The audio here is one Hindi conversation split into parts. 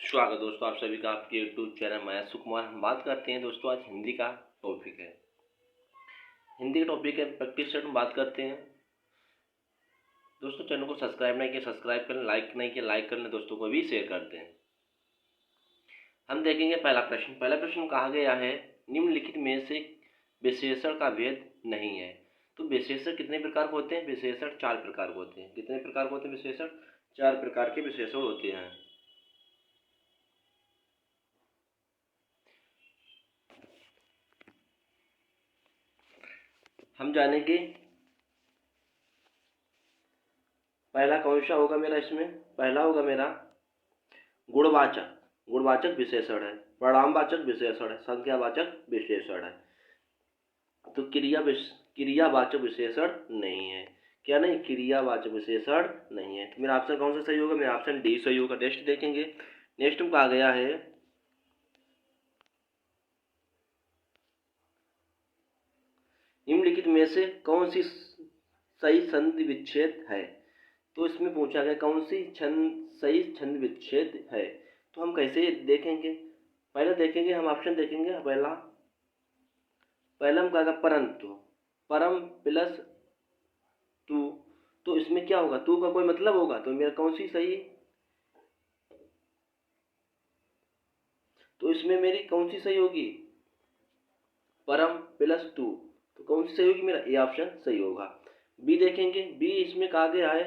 स्वागत दोस्तों आप सभी का आपके यूट्यूब चैनल मैं सुकुमार। हम बात करते हैं दोस्तों आज हिंदी का टॉपिक है। हिंदी का टॉपिक है प्रैक्टिस सेट में बात करते हैं। दोस्तों चैनल को सब्सक्राइब नहीं किया सब्सक्राइब कर लें, लाइक नहीं किया लाइक कर लें, दोस्तों को भी शेयर करते हैं। हम देखेंगे पहला प्रश्न कहा गया है निम्नलिखित में से विशेषण का भेद नहीं है। तो विशेषण कितने प्रकार के होते हैं? विशेषण 4 प्रकार के होते हैं। कितने प्रकार के होते हैं विशेषण? 4 प्रकार के विशेषण होते हैं। हम जानेंगे पहला कौन सा होगा मेरा। इसमें पहला होगा मेरा गुणवाचक विशेषण है, परिणामवाचक विशेषण है, संख्यावाचक विशेषण है। तो क्रियावाचक विशेषण नहीं है। क्या नहीं? क्रियावाचक विशेषण नहीं है। तो मेरा ऑप्शन कौन सा सही होगा? मेरा ऑप्शन डी सही होगा। नेक्स्ट देखेंगे। नेक्स्ट में कहा गया है निम्नलिखित में से कौन सी सही संधि विच्छेद है। तो इसमें पूछा गया कौन सी सही छंद विच्छेद है। तो हम कैसे देखेंगे? पहले देखेंगे हम ऑप्शन देखेंगे। पहला हम कहा परंतु, परम प्लस तू। तो इसमें क्या होगा? तू का कोई मतलब होगा। तो मेरा कौन सी सही? तो इसमें मेरी कौन सी सही होगी? परम प्लस तू। तो कौन सी सही होगी? मेरा ए ऑप्शन सही होगा। बी देखेंगे। बी इसमें कहा गया है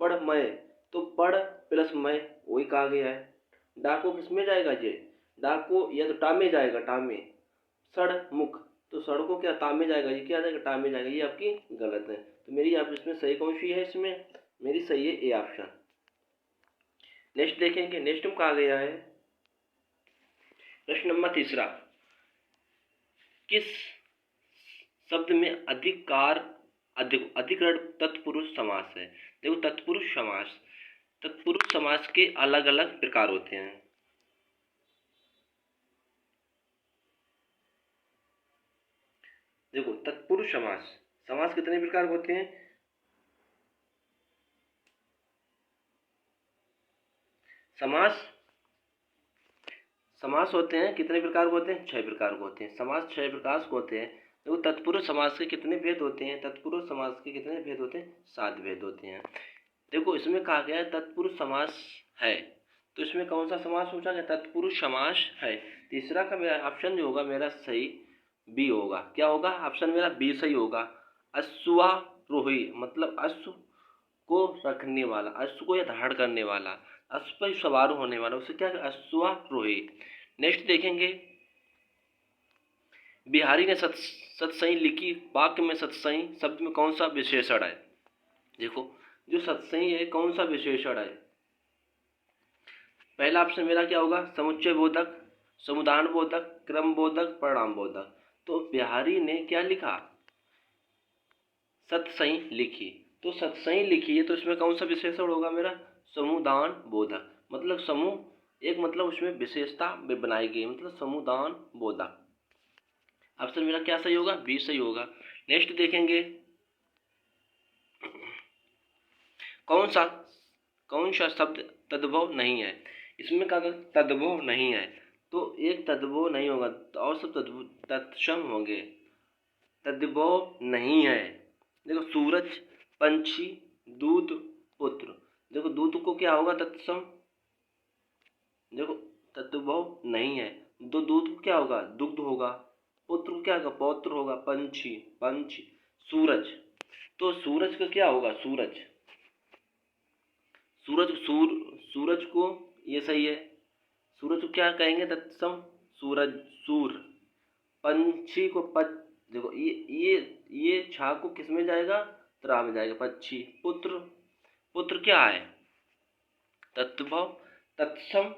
पढ़ मैं। तो पढ़ प्लस मैं वही कहा गया है। डाको किसमें जाएगा? ये डाको या तो टा में जाएगा, टा में। सड़ मुख, तो सड़ को क्या ता में जाएगा? ये क्या जाएगा? टा में जाएगा। ये आपकी गलत है। तो मेरी आप इसमें सही कौन सी है? इसमें मेरी सही है ए ऑप्शन। नेक्स्ट देखेंगे। नेक्स्ट में कहा गया है प्रश्न नंबर 3 किस शब्द में अधिकरण तत्पुरुष समास है। देखो तत्पुरुष समास के अलग अलग प्रकार होते हैं। देखो तत्पुरुष समास कितने प्रकार के होते हैं? समास होते हैं कितने प्रकार के होते हैं? 6 प्रकार के होते हैं। समास 6 प्रकार के होते हैं। देखो तत्पुरुष समास के कितने भेद होते हैं? तत्पुरुष समास के कितने भेद होते हैं? 7 भेद होते हैं। देखो इसमें कहा गया है तत्पुरुष समास है। तो इसमें कौन सा समास पूछा गया? तत्पुरुष समास है। तीसरा का मेरा ऑप्शन जो होगा मेरा सही बी होगा। क्या होगा? ऑप्शन मेरा बी सही होगा। अश्वारोही मतलब अश्व को रखने वाला, अश्व को या धारण करने वाला, अश्व पर सवार होने वाला, उसे क्या? अश्वारोही। नेक्स्ट देखेंगे। बिहारी ने सतसई लिखी। वाक्य में सतसई शब्द में कौन सा विशेषण है? देखो जो सतसई है कौन सा विशेषण है? पहला ऑप्शन मेरा क्या होगा? समुच्चय बोधक, समुदान बोधक, क्रम बोधक, परिणाम बोधक। तो बिहारी ने क्या लिखा? सतसई लिखी। तो सतसई लिखी है तो इसमें कौन सा विशेषण होगा मेरा? समुदान बोधक। मतलब समूह एक मतलब उसमें विशेषता बनाई गई, मतलब समुदान बोधक। ऑप्शन मेरा क्या सही होगा? बी सही होगा। नेक्स्ट देखेंगे। कौन सा शब्द तद्भव नहीं है? इसमें कहा तद्भव नहीं है। तो एक तद्भव नहीं होगा तो और सब तत्सम होंगे। तद्भव नहीं है। देखो सूरज, पंछी, दूध, पुत्र। देखो दूध को क्या होगा? तत्सम। देखो तद्भव नहीं है। तो दूध को क्या होगा? दुग्ध होगा। पुत्र को क्या होगा? पौत्र होगा। पंछी सूरज। तो सूरज का क्या होगा? सूरज को ये सही है। सूरज को क्या कहेंगे? तत्सम सूर। पंछी को देखो ये छा को किस में जाएगा? त्रा में जाएगा। पक्षी। पुत्र क्या है? तत्भव तत्सम।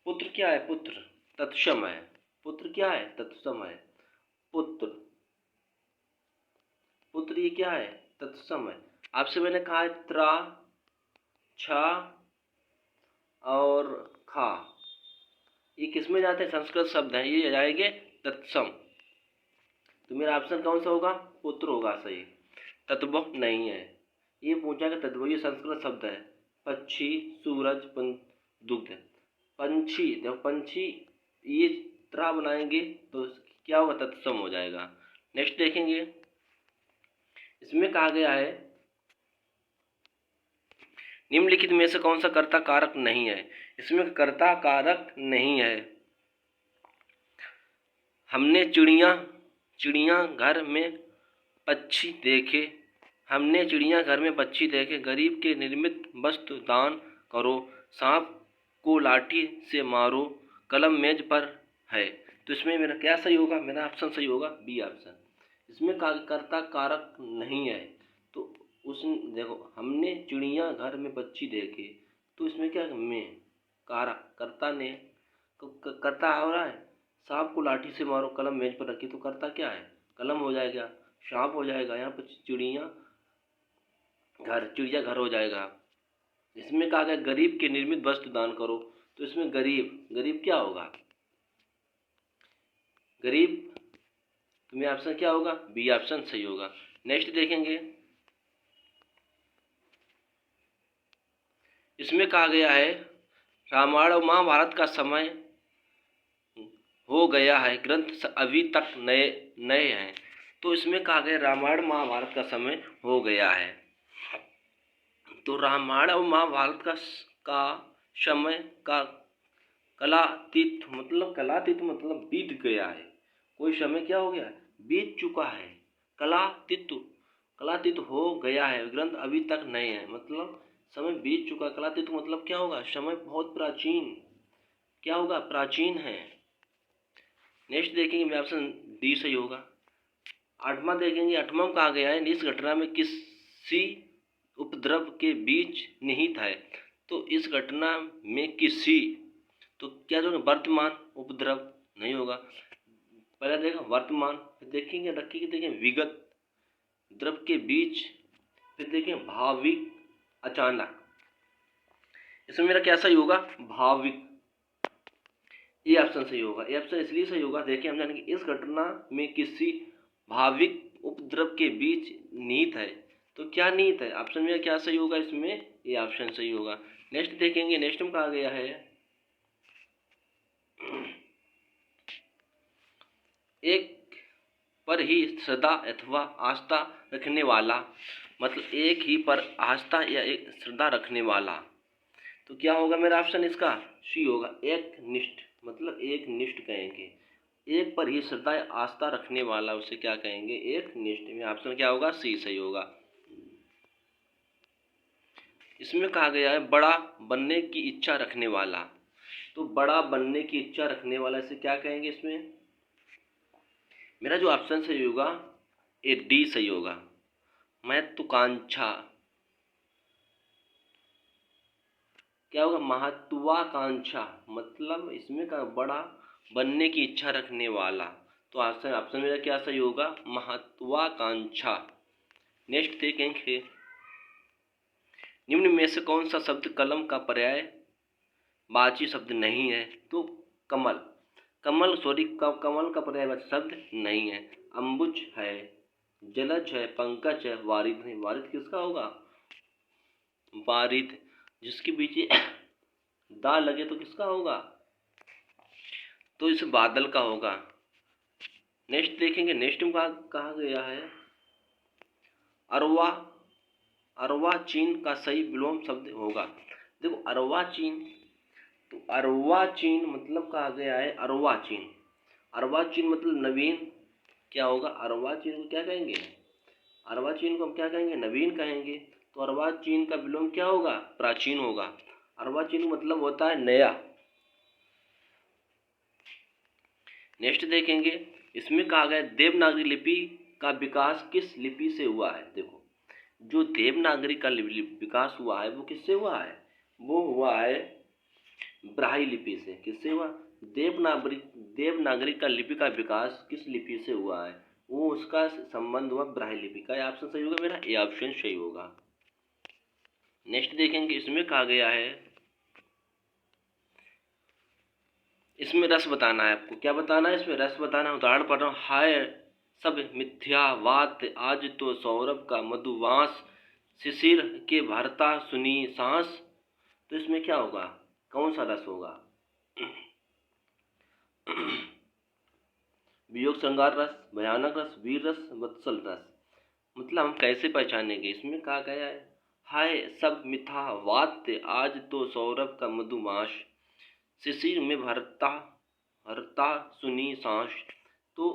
पुत्र क्या है? पुत्र तत्सम है। पुत्र क्या है? तत्सम है। पुत्र ये क्या है? तत्सम है। आपसे मैंने कहा है त्रा, छा और खा, ये किस में जाते हैं? संस्कृत शब्द हैं, ये जाएंगे तत्सम। तो मेरा ऑप्शन कौन सा होगा? पुत्र होगा सही। तद्भव नहीं है। ये पूछा कि तद्भव ये संस्कृत शब्द है। पक्षी, सूरज, दुग्ध। पंछी, जब पंछी ये तरह बनाएंगे तो क्या होगा, तत्सम हो जाएगा। नेक्स्ट देखेंगे, इसमें कहा गया है निम्नलिखित में से कौन सा कर्ता कारक नहीं है। इसमें कर्ता कारक नहीं है। हमने चिड़िया घर में पक्षी देखे, हमने चिड़ियाघर में पक्षी देखे, गरीब के निर्मित वस्तु दान करो, सांप को लाठी से मारो, कलम मेज पर है। तो इसमें मेरा क्या सही होगा, मेरा ऑप्शन सही होगा बी ऑप्शन। इसमें कर्ता कारक नहीं है। तो उस देखो, हमने चिड़ियाघर में पक्षी देखे, तो इसमें क्या में कारक, कर्ता ने कर्ता हो रहा है। सांप को लाठी से मारो, कलम मेज पर रखी, तो कर्ता क्या है, कलम हो जाएगा, सांप हो जाएगा, यहाँ पर चिड़ियाघर हो जाएगा। इसमें कहा गया गरीब के निर्मित वस्तु दान करो, तो इसमें गरीब क्या होगा, गरीब, तो मेरा ऑप्शन क्या होगा, बी ऑप्शन सही होगा। नेक्स्ट देखेंगे, इसमें कहा गया है रामायण और महाभारत का समय हो गया है, ग्रंथ अभी तक नए हैं। तो इसमें कहा गया रामायण महाभारत का समय हो गया है। तो रामायण और महाभारत का समय का कलातीत मतलब बीत गया है। कोई समय क्या हो गया, बीत चुका है। कलातीत हो गया है, ग्रंथ अभी तक नए हैं, मतलब समय बीत चुका। कलातीत मतलब क्या होगा, समय बहुत प्राचीन, क्या होगा, प्राचीन है। नेक्स्ट देखेंगे, मेरा ऑप्शन डी सही होगा। आठवां देखेंगे, आठवां में कहा गया है इस घटना में किसी उपद्रव के बीच निहित है। तो इस घटना में किसी, तो क्या जो वर्तमान, उपद्रव नहीं होगा। पहले देखा वर्तमान, फिर देखेंगे विगत, द्रव के बीच, फिर देखें भाविक, अचानक। इसमें मेरा क्या सही होगा, भाविक, ये ऑप्शन सही होगा। ये ऑप्शन इसलिए सही होगा, देखिए हम जानेंगे इस घटना में किसी भाविक उपद्रव के बीच निहित है। तो क्या निहित है, ऑप्शन में क्या सही होगा, इसमें ये ऑप्शन सही होगा। नेक्स्ट देखेंगे, नेक्स्ट में कहा गया है एक पर ही श्रद्धा अथवा आस्था रखने वाला, मतलब एक ही पर आस्था या एक श्रद्धा रखने वाला। तो क्या होगा मेरा ऑप्शन इसका सी होगा, एक निष्ठ, मतलब एक निष्ठ कहेंगे। एक पर ही श्रद्धा या आस्था रखने वाला उसे क्या कहेंगे, एक निष्ठ। में ऑप्शन क्या होगा, सी सही होगा। इसमें कहा गया है बड़ा बनने की इच्छा रखने वाला। तो बड़ा बनने की इच्छा रखने वाला इसे क्या कहेंगे, इसमें मेरा जो ऑप्शन सही होगा ए डी सही होगा, महत्वाकांक्षा, क्या होगा, महत्वाकांक्षा, मतलब इसमें का बड़ा बनने की इच्छा रखने वाला। तो ऑप्शन मेरा क्या सही होगा, महत्वाकांक्षा। नेक्स्ट देखेंगे, निम्न में से कौन सा शब्द कलम का पर्याय वाची शब्द नहीं है। तो कमल का पर्यायवाची शब्द नहीं है। अंबुज है, जलज है, पंकज है, वारिद है। वारिद किसका होगा, वारिद, जिसके बीच दा लगे तो किसका होगा, तो इस बादल का होगा। नेक्स्ट देखेंगे, नेक्स्ट में कहा गया है अर्वाचीन का सही विलोम शब्द होगा। देखो अर्वाचीन, तो अर्वाचीन मतलब कहा गया है अर्वाचीन मतलब नवीन, क्या होगा, अर्वाचीन को क्या कहेंगे, अर्वाचीन को हम क्या कहेंगे, नवीन कहेंगे। तो अर्वाचीन का विलोम क्या होगा, प्राचीन होगा। अर्वाचीन मतलब होता है नया। नेक्स्ट देखेंगे, इसमें कहा गया देवनागरी लिपि का विकास किस लिपि से हुआ है। देखो जो देवनागरी का विकास हुआ है वो किससे हुआ है, वो हुआ है ब्राह्मी लिपि से। किससे हुआ, देवनागरी का लिपि का विकास किस लिपि से हुआ है, वो उसका संबंध हुआ ब्राह्मी लिपि का। ऑप्शन सही होगा मेरा, ए ऑप्शन सही होगा। नेक्स्ट देखेंगे, इसमें कहा गया है इसमें रस बताना है आपको। क्या बताना है, इसमें रस बताना है। उदाहरण पढ़ रहा हूँ, हाय सब मिथ्यावात, आज तो सौरभ का मधुवास, शिशिर के भरता सुनी सांस। तो इसमें क्या होगा, कौन सा रस होगा, वियोग श्रृंगार रस, भयानक रस, वीर रस, वत्सल रस। मतलब हम कैसे पहचानेंगे? इसमें कहा गया है, हाय सब मिथा वात्य आज तो सौरभ का मधुमास, शिशिर में भरता हरता सुनी सांस। तो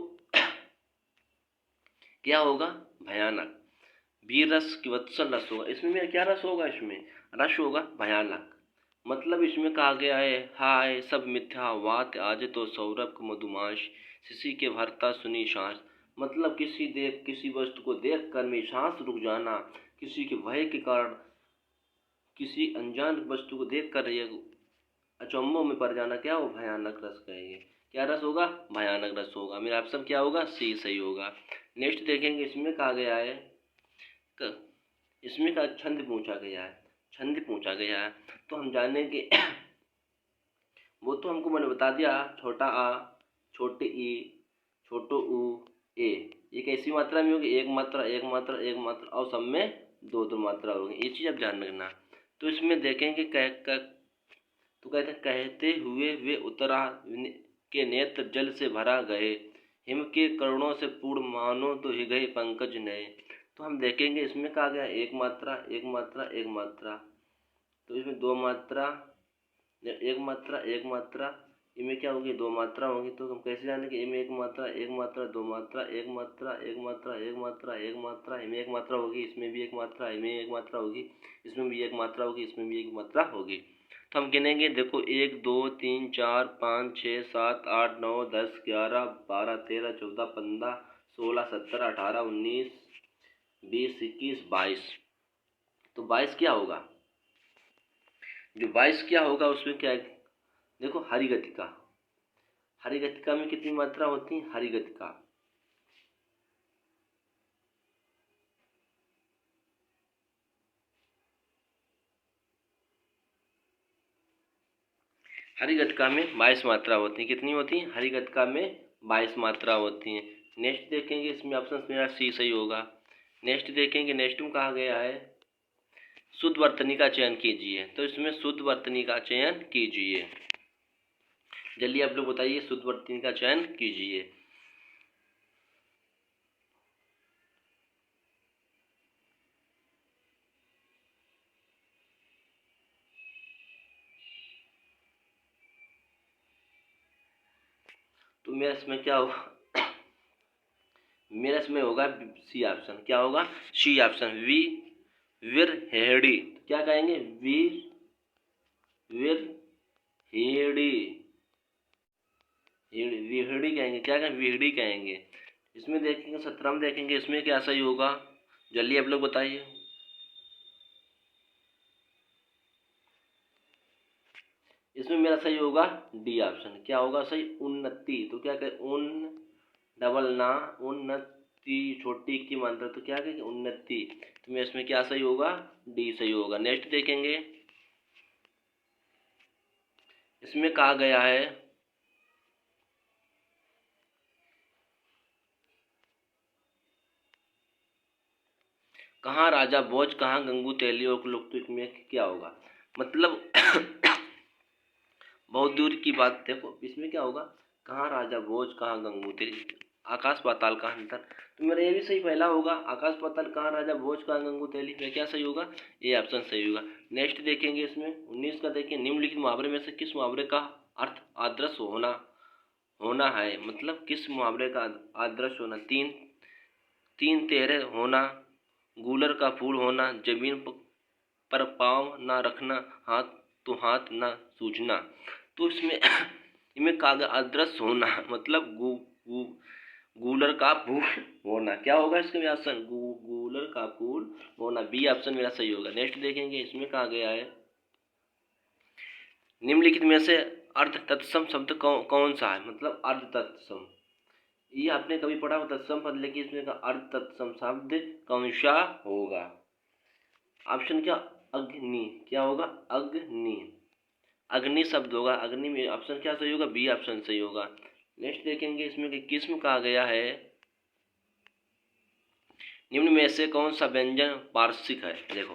क्या होगा? भयानक। वीर रस की वत्सल रस होगा। इसमें क्या रस होगा? इसमें रस होगा भयानक। मतलब इसमें कहा गया है, हाय सब मिथ्या वात आज तो सौरभ का मधुमास, शिशि के भरता सुनी सांस। मतलब किसी वस्तु को देख कर में सांस रुक जाना, किसी के भय के कारण किसी अनजान वस्तु को देख कर ये अचंभों में पड़ जाना, क्या हो? भयानक रस कहेंगे। क्या रस होगा? भयानक रस होगा। मेरा ऑप्शन क्या होगा? सी सही होगा। नेक्स्ट देखेंगे, इसमें कहा गया है इसमें का छंद पूछा गया है, छंद पूछा गया है। तो हम जानेंगे वो तो हमको मैंने बता दिया, छोटा आ, छोटे ई, छोटो ऊ, ए। ये कैसी मात्रा में होगी? एक मात्रा, एक मात्रा, एक मात्रा, और सब में दो दो मात्रा होगी। ये चीज़ आप ध्यान रखना। तो इसमें देखेंगे तो कहते हैं, कहते हुए वे उतरा के नेत्र जल से भरा गए, हिम के करुणों से पूर्ण मानो तो ही गए पंकज नए। तो हम देखेंगे इसमें कहा गया एक मात्रा, एक मात्रा, एक मात्रा। तो इसमें दो मात्रा, एक मात्रा, एक मात्रा, इनमें क्या होगी? दो मात्रा होगी। तो हम कैसे जाने कि इनमें एक मात्रा, एक मात्रा, दो मात्रा, एक मात्रा, एक मात्रा, एक मात्रा, एक मात्रा, इनमें एक मात्रा होगी, इसमें भी एक मात्रा, इनमें एक मात्रा होगी, इसमें भी एक मात्रा होगी, इसमें भी एक मात्रा होगी। तो हम गिनेंगे, देखो 1 2 3 4 5 6 7 8 9 10 11 12 13 14 15 16 17 18 19 20 21 22। तो 22 क्या होगा? जो 22 क्या होगा उसमें क्या है? देखो हरि गतिका, हरि गतिका में कितनी मात्रा होती है? हरि गतिका, हरि गतिका में 22 मात्रा होती है। कितनी होती है? हरि गतिका में 22 मात्रा होती है। नेक्स्ट देखेंगे, इसमें ऑप्शन मेरा सी सही होगा। नेक्स्ट देखेंगे, नेक्स्ट में कहा गया है शुद्ध वर्तनी का चयन कीजिए। तो इसमें शुद्ध वर्तनी का चयन कीजिए। जल्दी आप लोग बताइए, शुद्ध वर्तनी का चयन कीजिए। तो मेरा इसमें क्या होगा? मेरा इसमें होगा सी ऑप्शन। क्या होगा? C option. वीर हेड़ी। क्या कहेंगे? वीर हेड़ी, विहड़ी कहेंगे। क्या कहेंगे? विहड़ी कहेंगे। इसमें देखेंगे 17 में देखेंगे, इसमें क्या सही होगा? जल्दी आप लोग बताइए। इसमें मेरा सही होगा डी ऑप्शन। क्या होगा सही? उन्नति। तो क्या कहें? उन डबल ना, उन्नति, छोटी की मात्रा, तो क्या कहेंगे? उन्नति। तो मैं इसमें क्या सही होगा? डी सही होगा। नेक्स्ट देखेंगे, इसमें कहा गया है कहाँ राजा भोज कहाँ गंगू तेली और लोकतुक में क्या होगा? मतलब बहुत दूर की बात। देखो इसमें क्या होगा? कहाँ राजा भोज कहाँ गंगू तेली, आकाश पाताल का अंतर। तो मेरा ये भी सही पहला होगा, आकाश पाताल कहाँ राजा भोज कहाँ गंगू तेली। में क्या सही होगा? ये ऑप्शन सही होगा। नेक्स्ट देखेंगे, इसमें 19 का देखिए, निम्नलिखित मुहावरे में से किस मुहावरे का अर्थ आदर्श होना होना है? मतलब किस मुहावरे का आदर्श होना? तीन तेरे होना, गूलर का फूल होना, जमीन पर पाँव ना रखना, हाथ तो हाथ ना सूझना। तो इसमें इनमें कागज अदृश्य होना, मतलब गूलर का फूल होना। क्या होगा इसका ऑप्शन? गूलर का फूल होना। बी ऑप्शन मेरा सही होगा। नेक्स्ट देखेंगे, इसमें कहा गया है निम्नलिखित में से अर्ध तत्सम शब्द कौन सा है? मतलब अर्ध तत्सम, ये आपने कभी पढ़ा हो तत्सम पद, लेकिन इसमें का अर्ध तत्सम शब्द कौन सा होगा? ऑप्शन क्या? अग्नि। क्या होगा? अग्नि, अग्नि शब्द होगा। अग्नि में ऑप्शन क्या सही होगा? बी ऑप्शन सही होगा। नेक्स्ट देखेंगे, इसमें कि किस्म कहा गया है निम्न में से कौन सा व्यंजन पार्श्विक है? देखो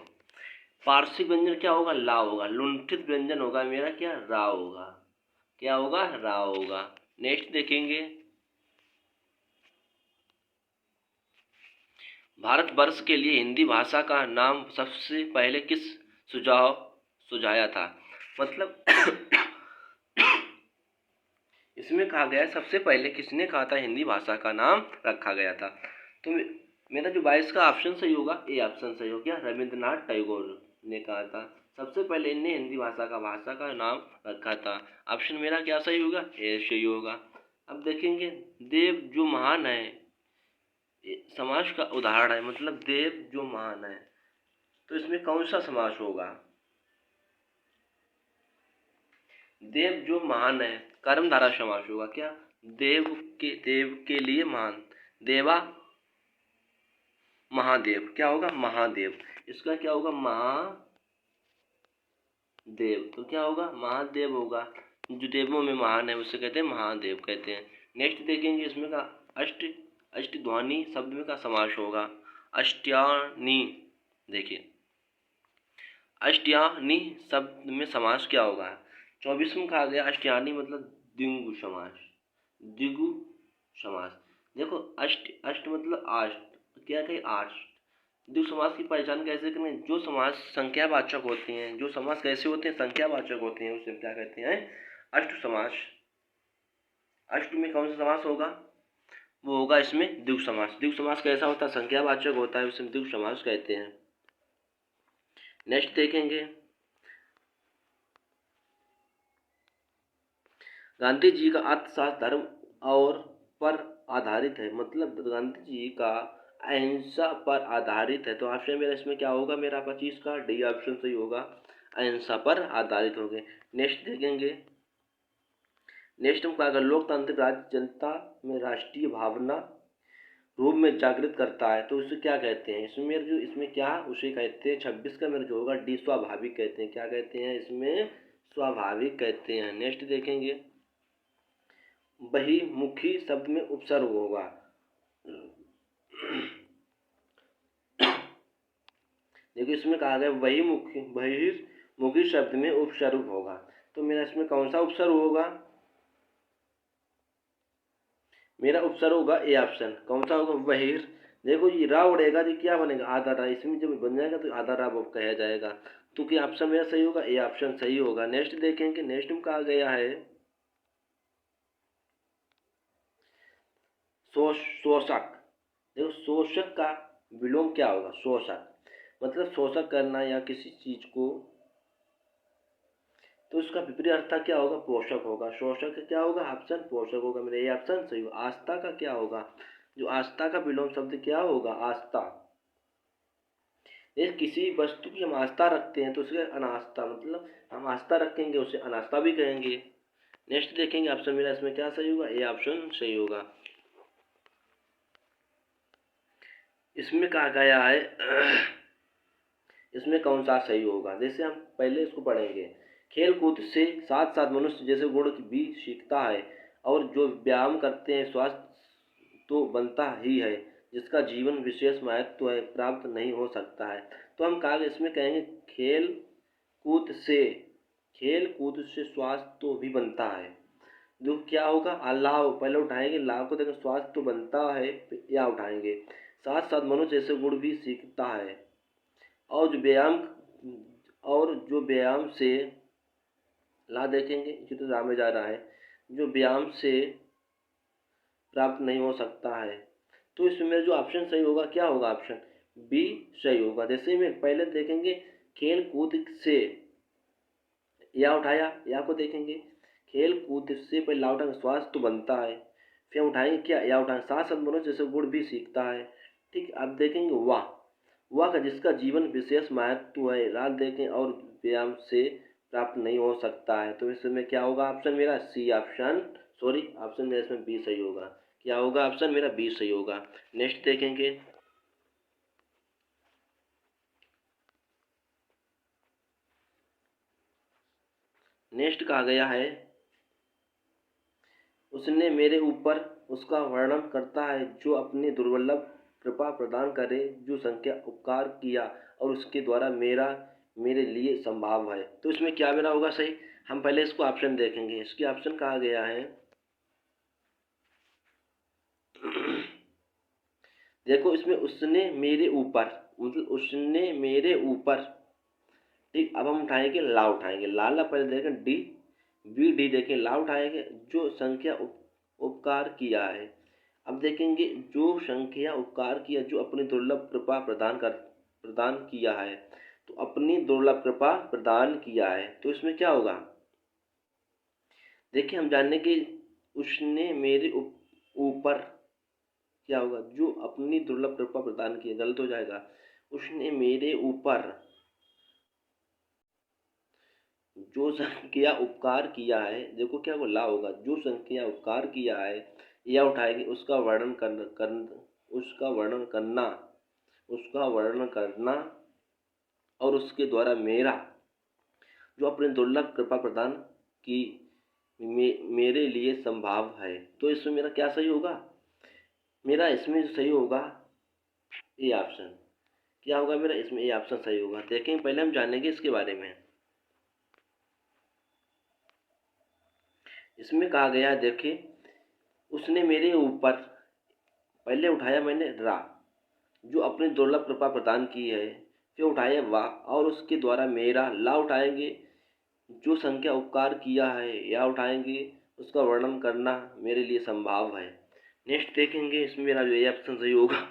पार्श्विक व्यंजन क्या होगा? ला होगा। लुंठित व्यंजन होगा मेरा क्या? रा होगा। क्या होगा, रा होगा। नेक्स्ट देखेंगे, भारतवर्ष के लिए हिंदी भाषा का नाम सबसे पहले किस सुझाया था। मतलब इसमें कहा गया है सबसे पहले किसने कहा था हिंदी भाषा का नाम रखा गया था। तो मेरा जो 22 का ऑप्शन सही होगा, ए ऑप्शन सही हो गया। रविंद्रनाथ टैगोर ने कहा था सबसे पहले इनने हिंदी भाषा का नाम रखा था। ऑप्शन मेरा क्या सही होगा, ए सही होगा। अब देखेंगे, देव जो महान है, समाज का उदाहरण है, मतलब देव जो महान है, तो इसमें कौन सा समास होगा। देव जो महान है, कर्मधारा समास होगा क्या। देव के लिए महान, देवा महादेव, क्या होगा, महादेव। इसका क्या होगा, महादेव। तो क्या होगा, महादेव होगा। जो देवों में महान है उसे कहते हैं महादेव कहते हैं। नेक्स्ट देखेंगे, इसमें का अष्टध्वनि शब्द में का समास होगा, अष्टयानी। देखिए, अष्टयानी शब्द में समास क्या होगा। 24 में कहा गया अष्टयानी मतलब द्विगु समास, द्विगु समास। देखो, अष्ट मतलब आठ, क्या कहे, आठ। द्विगु समास की पहचान कैसे करें, जो समास संख्यावाचक होते हैं, जो समास कैसे होते हैं, संख्यावाचक होते हैं, उसे क्या कहते हैं, अष्ट समास। अष्ट में कौन सा समास होगा, वो होगा इसमें द्विगु समास। द्विगु समास कैसा होता है, संख्यावाचक होता है, उसे द्विगु समास कहते हैं। नेक्स्ट देखेंगे, गांधी जी का अर्थशास्त्र धर्म और पर आधारित है, मतलब गांधी जी का अहिंसा पर आधारित है। तो ऑप्शन मेरा इसमें क्या होगा, मेरा 25 का डी ऑप्शन सही होगा, अहिंसा पर आधारित हो गए। नेक्स्ट देखेंगे, नेक्स्ट हम क्या, अगर लोकतांत्रिक राज्य जनता में राष्ट्रीय भावना रूप में जागृत करता है तो उसे क्या कहते हैं। इसमें मेरे जो इसमें क्या, उसे कहते हैं 26 का मेरा जो होगा डी स्वाभाविक कहते हैं। क्या कहते हैं, इसमें स्वाभाविक कहते हैं। नेक्स्ट देखेंगे, बहिमुखी शब्द में उपसर्ग होगा। देखिए, इसमें कहा गया बहिर्मुखी शब्द में उपसर्ग होगा, तो मेरा इसमें कौन सा उपसर्ग होगा, मेरा उपसर्ग होगा ए ऑप्शन। कौन सा होगा, बहिर। देखो, ये रा उड़ेगा तो क्या बनेगा, आधा रा। इसमें जब बन जाएगा तो आधा रा कहा जाएगा। तो क्या ऑप्शन मेरा सही होगा, ए ऑप्शन सही होगा। नेक्स्ट देखेंगे, नेक्स्ट में कहा गया है शोषक। देखो, शोषक का विलोम क्या होगा, शोषक मतलब शोषक करना या किसी चीज को, तो इसका विपरीत अर्थ क्या होगा, पोषक होगा। शोषक का क्या होगा, ऑप्शन पोषक होगा, मेरा ये ऑप्शन सही होगा। आस्था का क्या होगा, जो आस्था का विलोम शब्द क्या होगा, आस्था। ये किसी वस्तु की हम आस्था रखते हैं तो उसे अनास्था, मतलब हम आस्था रखेंगे उसे अनास्था भी कहेंगे। नेक्स्ट देखेंगे, ऑप्शन मेरा इसमें क्या सही होगा, ये ऑप्शन सही होगा। इसमें कहा गया है इसमें कौन सा सही होगा, जैसे हम पहले इसको पढ़ेंगे। खेल कूद से साथ साथ मनुष्य जैसे गुण भी सीखता है, और जो व्यायाम करते हैं स्वास्थ्य तो बनता ही है, जिसका जीवन विशेष महत्व है प्राप्त नहीं हो सकता है। तो हम कहा इसमें कहेंगे कूद से खेल कूद से स्वास्थ्य तो भी बनता है। जो क्या होगा, लाभ पहले उठाएंगे, लाभ को देखकर स्वास्थ्य तो बनता है या उठाएंगे, साथ साथ मनुष्य जैसे गुण भी सीखता है, और जो व्यायाम से ला देखेंगे, ये तो राम में जा रहा है, जो व्यायाम से प्राप्त नहीं हो सकता है। तो इसमें जो ऑप्शन सही होगा क्या होगा, ऑप्शन बी सही होगा। जैसे में पहले देखेंगे खेल कूद से, या उठाया, या को देखेंगे खेल कूद से पहले ला उठाएंगे स्वास्थ्य तो बनता है, फिर उठाएंगे क्या, या उठाएंगे साथ साथ मनुष्य जैसे गुण भी सीखता है। ठीक, अब देखेंगे वाह का जिसका जीवन विशेष महत्व है, रात देखें और व्यायाम से प्राप्त नहीं हो सकता है। तो इसमें क्या होगा, ऑप्शन मेरा सी ऑप्शन, सॉरी ऑप्शन मेरा इसमें बी सही होगा। क्या होगा, ऑप्शन मेरा बी सही होगा। नेक्स्ट देखेंगे, नेक्स्ट कहा गया है उसने मेरे ऊपर उसका वर्णन करता है जो अपनी दुर्लभ कृपा प्रदान करे, जो संख्या उपकार किया और उसके द्वारा मेरे लिए संभव है। तो इसमें क्या मेरा होगा सही, हम पहले इसको ऑप्शन देखेंगे। इसकी ऑप्शन कहा गया है देखो इसमें उसने मेरे ऊपर, मतलब उसने मेरे ऊपर, ठीक। अब हम उठाएंगे ला, उठाएंगे ला पहले देखें डी, बी डी देखें ला उठाएंगे, जो संख्या उपकार किया है। अब देखेंगे जो संख्या उपकार किया, जो अपनी दुर्लभ कृपा प्रदान किया है, तो अपनी दुर्लभ कृपा प्रदान किया है, तो इसमें क्या होगा? देखिए हम जानने कि उसने मेरे ऊपर क्या होगा, जो अपनी दुर्लभ कृपा प्रदान की, गलत हो जाएगा। उसने मेरे ऊपर जो संख्या उपकार किया है, देखो क्या ला होगा, जो संख्या उपकार किया है, या उठाएगी उसका वर्णन उसका वर्णन करना और उसके द्वारा मेरा, जो अपने दुर्लभ कृपा प्रदान की मेरे लिए संभव है। तो इसमें मेरा क्या सही होगा? मेरा इसमें सही होगा ए ऑप्शन। क्या होगा मेरा? इसमें ए ऑप्शन सही होगा। देखें पहले हम जानेंगे इसके बारे में। इसमें कहा गया, देखिए उसने मेरे ऊपर, पहले उठाया मैंने रा, जो अपनी दुर्लभ कृपा प्रदान की है, फिर उठाया वाह और उसके द्वारा मेरा, ला उठाएंगे, जो संख्या उपकार किया है, या उठाएंगे उसका वर्णन करना मेरे लिए संभव है। नेक्स्ट देखेंगे इसमें मेरा जो ये ऑप्शन सही होगा।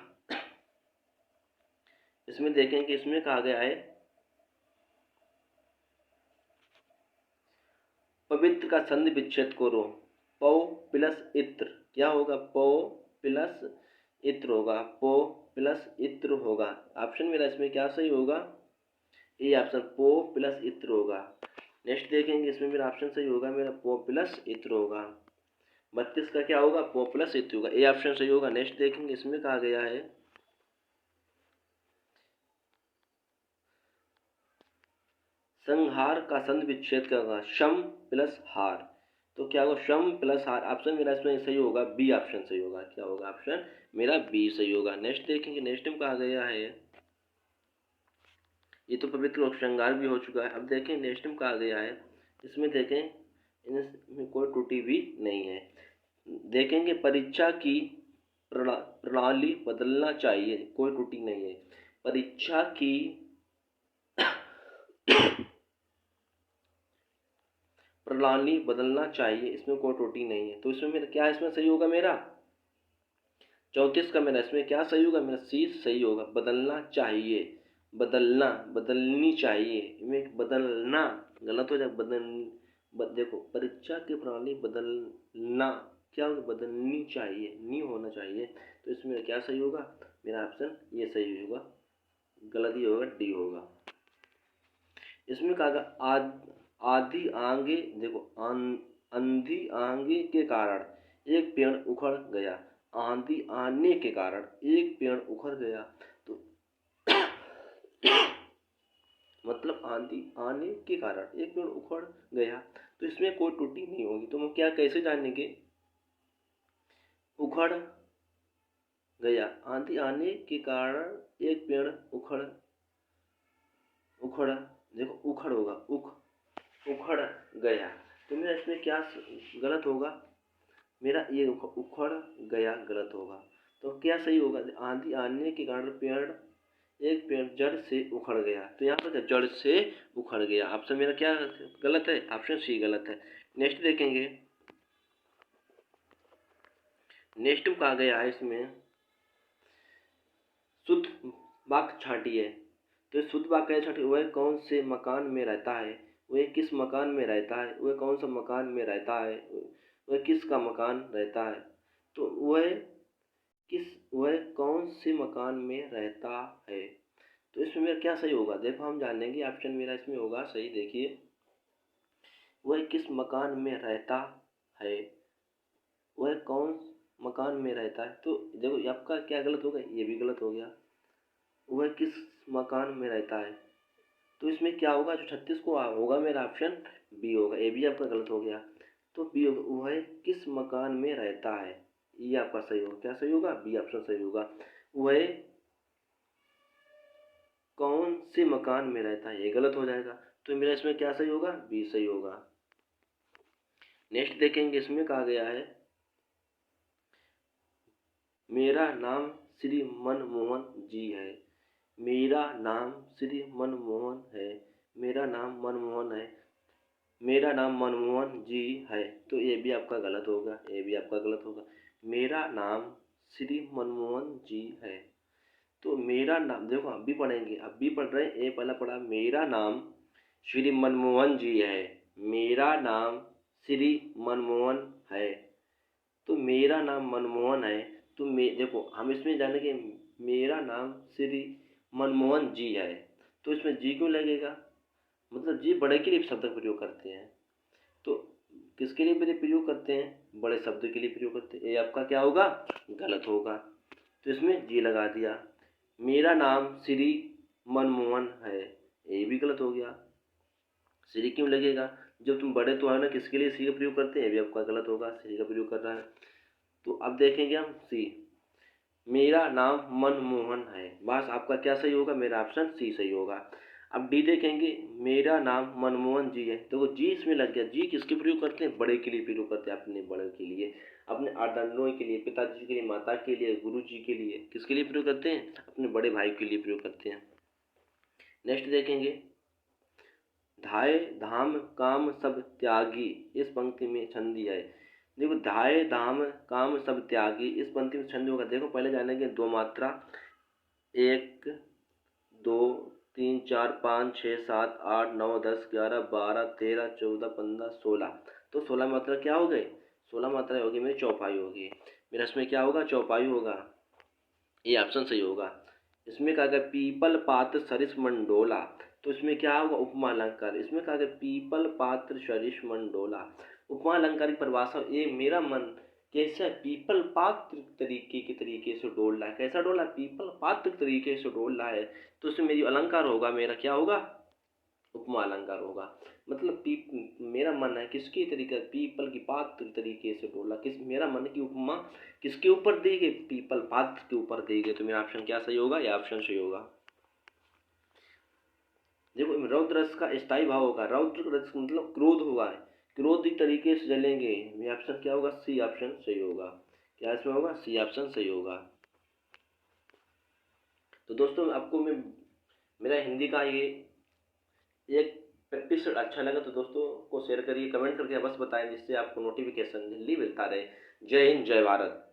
इसमें देखेंगे इसमें कहा गया है पवित्र का संधि विच्छेद करो, पौ प्लस इत्र, क्या होगा? पौ प्लस इत्र होगा, पो प्लस इत्र होगा। ऑप्शन मेरा इसमें क्या सही होगा? ये ऑप्शन पो प्लस इत्र होगा। नेक्स्ट देखेंगे इसमें मेरा ऑप्शन सही होगा, मेरा पो प्लस इत्र होगा। 32 का क्या होगा? पो प्लस इत्र होगा, ये ऑप्शन सही होगा। नेक्स्ट देखेंगे इसमें कहा गया है संहार का संधि विच्छेद क्या होगा? शम प्लस हार, तो क्या होगा? शम प्लस हार। ऑप्शन मेरा इसमें सही होगा, बी ऑप्शन सही होगा। क्या होगा? ऑप्शन मेरा बी सही होगा। नेक्स्ट देखेंगे, नेक्स्ट में कहा गया है, ये तो पवित्र श्रृंगार भी हो चुका है। अब देखें नेक्स्ट में कहा गया है, इसमें देखें इनमें कोई त्रुटि भी नहीं है। देखेंगे परीक्षा की प्रणाली बदलना चाहिए, कोई त्रुटि नहीं है। परीक्षा की प्रणाली बदलना चाहिए, इसमें कोई त्रुटि नहीं है। तो इसमें मेरा क्या, इसमें सही होगा मेरा 34 का मेरा इसमें क्या सही होगा? मेरा सी सही होगा। बदलना चाहिए, बदलना, बदलनी चाहिए, इनमें बदलना गलत हो जाए। देखो परीक्षा की प्रणाली बदलना क्या होगा? बदलनी चाहिए, नहीं होना चाहिए। तो इसमें क्या सही होगा? मेरा ऑप्शन ये सही होगा, गलत ही होगा, डी होगा। इसमें कहा आधी आगे, देखो अंधी आगे के कारण एक पेड़ उखड़ गया, आंधी आने के कारण एक पेड़ उखड़ गया, तो मतलब आंधी आने के कारण एक पेड़ उखड़ गया, तो इसमें कोई त्रुटि नहीं होगी। तो हम क्या कैसे जानेंगे? उखड़ गया, आंधी आने के कारण एक पेड़ उखड़ उखड़ देखो उखड़ होगा, उखड़ गया, तो मेरा इसमें क्या गलत होगा? मेरा ये उखड़ गया गलत होगा। तो क्या सही होगा? आंधी आने के कारण एक पेड़ जड़ से उखड़ गया, तो यहाँ पर जड़ से उखड़ गया। ऑप्शन मेरा क्या गलत है? ऑप्शन सी गलत है। नेक्स्ट देखेंगे, नेक्स्ट में कहा गया है इसमें शुद्ध वाक्य छांटिए। तो शुद्ध वाक्य छांटिए, वह कौन से मकान में रहता है, वह किस मकान में रहता है, वह कौन सा मकान में रहता है, वह किसका मकान रहता है, तो वह कौन से मकान में रहता है। तो इसमें मेरा क्या सही होगा? देखो हम जान लेंगे, ऑप्शन मेरा इसमें होगा सही। देखिए वह किस मकान में रहता है, वह कौन मकान में रहता है, तो देखो आपका क्या गलत होगा? ये भी गलत हो गया। वह किस मकान में रहता है, तो इसमें क्या होगा? जो 36 को होगा मेरा ऑप्शन बी होगा। ए भी आपका गलत हो गया, तो बी होगा, वह किस मकान में रहता है, ये आपका सही होगा। क्या सही होगा? बी ऑप्शन सही होगा। वह कौन से मकान में रहता है, ये गलत हो जाएगा। तो मेरा इसमें क्या सही होगा? बी सही होगा। नेक्स्ट देखेंगे, इसमें कहा गया है मेरा नाम श्री मनमोहन जी है। मेरा नाम श्री मनमोहन है। मेरा नाम मनमोहन है। मेरा नाम मनमोहन जी है। तो ये भी आपका गलत होगा, ये भी आपका गलत होगा। मेरा नाम श्री मनमोहन जी है। तो मेरा नाम देखो, अब भी पढ़ेंगे, अब भी पढ़ रहे हैं। ये पहला पढ़ा, मेरा नाम श्री मनमोहन जी है। मेरा नाम श्री मनमोहन है। तो मेरा नाम मनमोहन है। तो देखो, हम इसमें जानेंगे मेरा नाम श्री मनमोहन जी है। तो इसमें जी क्यों लगेगा? मतलब जी बड़े के लिए शब्द का प्रयोग करते हैं। तो किसके लिए प्रयोग करते हैं? बड़े शब्द के लिए प्रयोग करते हैं। ये आपका क्या होगा? गलत होगा। तो इसमें जी लगा दिया। मेरा नाम श्री मनमोहन है, ये भी गलत हो गया। श्री क्यों लगेगा? जब तुम बड़े तो है ना, किसके लिए सी का प्रयोग करते हैं? ये भी आपका गलत होगा, श्री का प्रयोग कर रहा है। तो अब देखेंगे हम सी। मेरा नाम मनमोहन है, बस आपका क्या सही होगा? मेरा ऑप्शन सी सही होगा। अब डी देखेंगे, मेरा नाम मनमोहन जी है। तो जी इसमें लग गया। जी किसके प्रयोग करते हैं? बड़े के लिए प्रयोग करते हैं, अपने बड़े के लिए, अपने आदरणों के लिए, पिताजी के लिए, माता के लिए, गुरु जी के लिए। किसके लिए प्रयोग करते हैं? अपने बड़े भाई के लिए प्रयोग करते हैं। नेक्स्ट देखेंगे, धाय धाम काम सब त्यागी, इस पंक्ति में छंद दिया है। देखो, धाय धाम काम सब त्यागी, इस पंक्ति में छंद होगा। देखो पहले जानेंगे दो मात्रा, 1 2 3 4 5 6 7 8 9 10 11 12 13 14 15 16। तो 16 मात्रा क्या हो गए? 16 मात्राएं होगी, मेरी चौपाई होगी। मेरा इसमें क्या होगा? चौपाई होगा। ये ऑप्शन सही होगा। इसमें कहा गया पीपल पात्र सरिस मंडोला। तो इसमें क्या होगा? उपमा अलंकार। इसमें कहा गया पीपल पात्र सरिस मंडोला। उपमा अलंकार की परिभाषा, ये मेरा मन कैसा पीपल पात्र तरीके से डोल रहा है। कैसा डोल रहा है? पीपल पात्र तरीके से डोल रहा है। तो इसमें मेरी अलंकार होगा, मेरा क्या होगा? उपमा अलंकार होगा। मतलब मेरा मन है किसके तरीके, पीपल की पात्र तरीके से डोला। किस मेरा मन की उपमा किसके ऊपर दी गई? पीपल पात्र के ऊपर दी गई। तो मेरा ऑप्शन क्या सही होगा? यह ऑप्शन सही होगा। देखो, रौद्र रस का स्थायी भाव होगा। रौद्र रस मतलब क्रोध हुआ है, क्रोधित तरीके से जलेंगे। मेरा ऑप्शन क्या होगा? सी ऑप्शन सही होगा। क्या इसमें होगा? सी ऑप्शन सही होगा। तो दोस्तों, आपको मैं मेरा हिंदी का ये एक एपिसोड अच्छा लगा तो दोस्तों को शेयर करिए, कमेंट करके बस बताएं, जिससे आपको नोटिफिकेशन जल्दी मिलता रहे। जय हिंद, जय भारत।